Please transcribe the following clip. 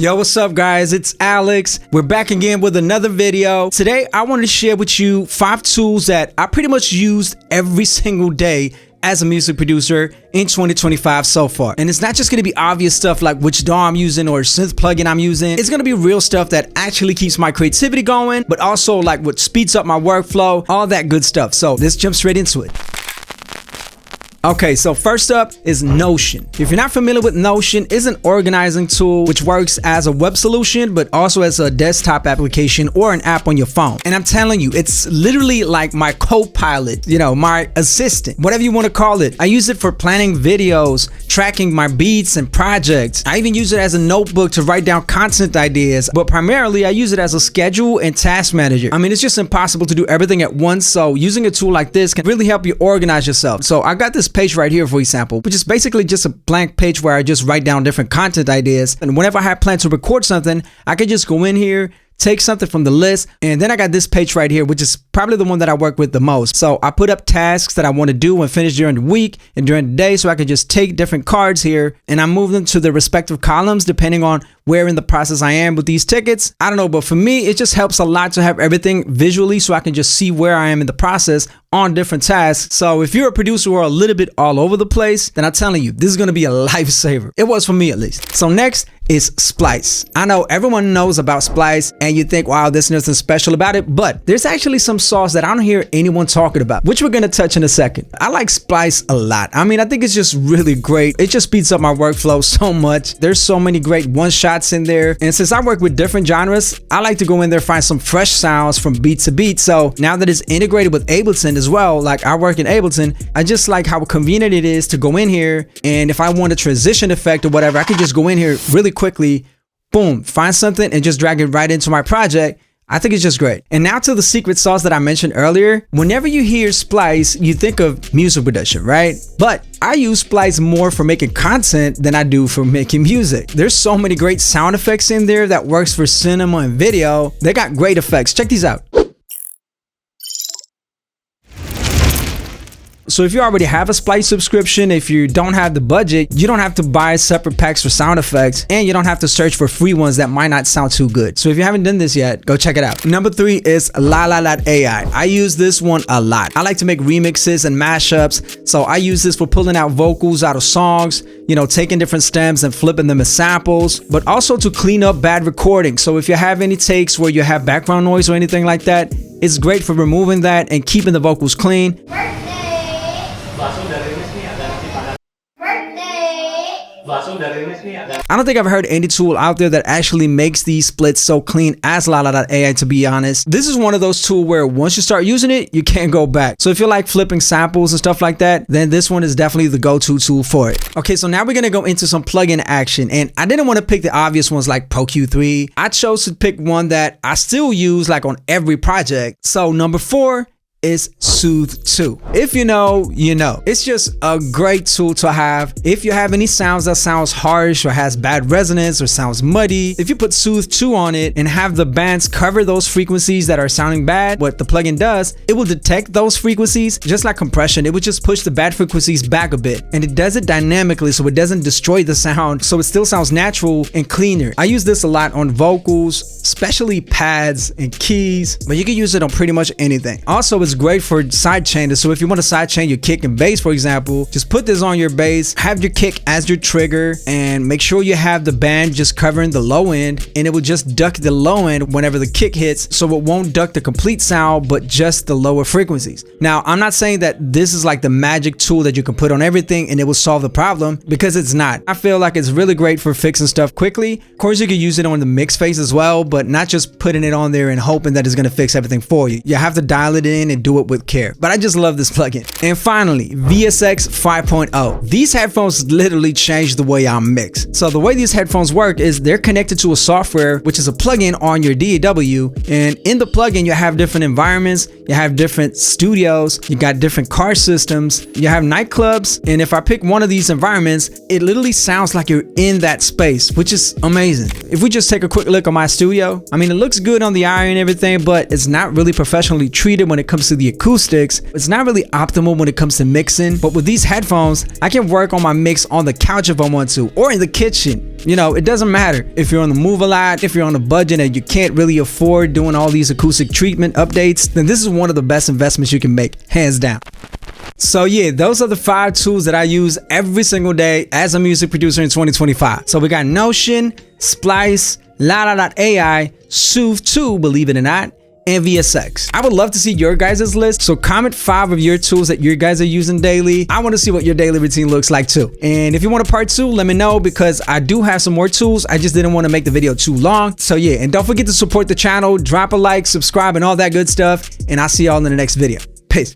Yo, what's up guys? It's Alex. We're back again with another video. Today, I wanted to share with you 5 tools that I pretty much used every single day as a music producer in 2025 so far. And it's not just gonna be obvious stuff like which DAW I'm using or synth plugin I'm using. It's gonna be real stuff that actually keeps my creativity going, but also like what speeds up my workflow, all that good stuff. So let's jump straight into it. Okay, so first up is Notion. If you're not familiar with Notion, it's an organizing tool which works as a web solution, but also as a desktop application or an app on your phone. And I'm telling you, it's literally like my co-pilot, my assistant, whatever you want to call it. I use it for planning videos, tracking my beats and projects. I even use it as a notebook to write down content ideas, but primarily I use it as a schedule and task manager. I mean, it's just impossible to do everything at once, so using a tool like this can really help you organize yourself. So I got this page right here, for example, which is basically just a blank page where I just write down different content ideas. And whenever I have planned to record something, I can just go in here, take something from the list, and then I got this page right here, which is probably the one that I work with the most. So I put up tasks that I want to do and finish during the week and during the day, so I can just take different cards here and I move them to the respective columns depending on where in the process I am with these tickets. I don't know, but for me, it just helps a lot to have everything visually so I can just see where I am in the process on different tasks. So if you're a producer who are a little bit all over the place, then I'm telling you, this is going to be a lifesaver. It was for me at least. So next is Splice. I know everyone knows about Splice and you think, wow, there's nothing special about it, but there's actually some sauce that I don't hear anyone talking about, which we're going to touch in a second. I like Splice a lot. I mean, I think it's just really great. It just speeds up my workflow so much. There's so many great one-shots in there. And since I work with different genres, I like to go in there, find some fresh sounds from beat to beat. So now that it's integrated with Ableton as well, like I work in Ableton, I just like how convenient it is to go in here. And if I want a transition effect or whatever, I can just go in here really quickly, boom, find something and just drag it right into my project. I think it's just great. And now to the secret sauce that I mentioned earlier. Whenever you hear Splice, you think of music production, right? But I use Splice more for making content than I do for making music. There's so many great sound effects in there that works for cinema and video. They got great effects. Check these out. So if you already have a Splice subscription, if you don't have the budget, you don't have to buy separate packs for sound effects, and you don't have to search for free ones that might not sound too good. So if you haven't done this yet, go check it out. Number 3 is LALAL.AI. I use this one a lot. I like to make remixes and mashups. So I use this for pulling out vocals out of songs, taking different stems and flipping them as samples, but also to clean up bad recordings. So if you have any takes where you have background noise or anything like that, it's great for removing that and keeping the vocals clean. I don't think I've heard any tool out there that actually makes these splits so clean as LALAL.AI, to be honest. This is one of those tools where once you start using it, you can't go back. So if you like flipping samples and stuff like that, then this one is definitely the go-to tool for it. Okay, so now we're gonna go into some plugin action, and I didn't want to pick the obvious ones like Pro Q3. I chose to pick one that I still use like on every project. So number 4 is Soothe 2. If you know, you know. It's just a great tool to have. If you have any sounds that sounds harsh or has bad resonance or sounds muddy, if you put Soothe 2 on it and have the bands cover those frequencies that are sounding bad, what the plugin does, it will detect those frequencies just like compression. It would just push the bad frequencies back a bit, and it does it dynamically so it doesn't destroy the sound, so it still sounds natural and cleaner. I use this a lot on vocals, especially pads and keys, but you can use it on pretty much anything. Also, it's great for sidechainers. So if you want to sidechain your kick and bass, for example, just put this on your bass, have your kick as your trigger, and make sure you have the band just covering the low end, and it will just duck the low end whenever the kick hits, so it won't duck the complete sound but just the lower frequencies. Now, I'm not saying that this is like the magic tool that you can put on everything and it will solve the problem, because it's not. I feel like it's really great for fixing stuff quickly. Of course, you can use it on the mix phase as well, but not just putting it on there and hoping that it's going to fix everything for you. You have to dial it in and do it with care. But I just love this plugin. And finally, VSX 5.0. These headphones literally changed the way I mix. So the way these headphones work is they're connected to a software, which is a plugin on your DAW. And in the plugin, you have different environments, you have different studios, you got different car systems, you have nightclubs. And if I pick one of these environments, it literally sounds like you're in that space, which is amazing. If we just take a quick look at my studio, I mean, it looks good on the eye and everything, but it's not really professionally treated when it comes mostly the acoustics. It's not really optimal when it comes to mixing, but with these headphones, I can work on my mix on the couch if I want to, or in the kitchen. You know, it doesn't matter if you're on the move a lot, if you're on a budget and you can't really afford doing all these acoustic treatment updates, then this is one of the best investments you can make, hands down. So yeah, those are the 5 tools that I use every single day as a music producer in 2025. So we got Notion, Splice, LALAL.AI, Soothe 2, believe it or not, and VSX. I would love to see your guys' list, so comment 5 of your tools that you guys are using daily. I want to see what your daily routine looks like too. And if you want a part 2, let me know, because I do have some more tools. I just didn't want to make the video too long. So yeah, and don't forget to support the channel, drop a like, subscribe, and all that good stuff. And I'll see y'all in the next video. Peace.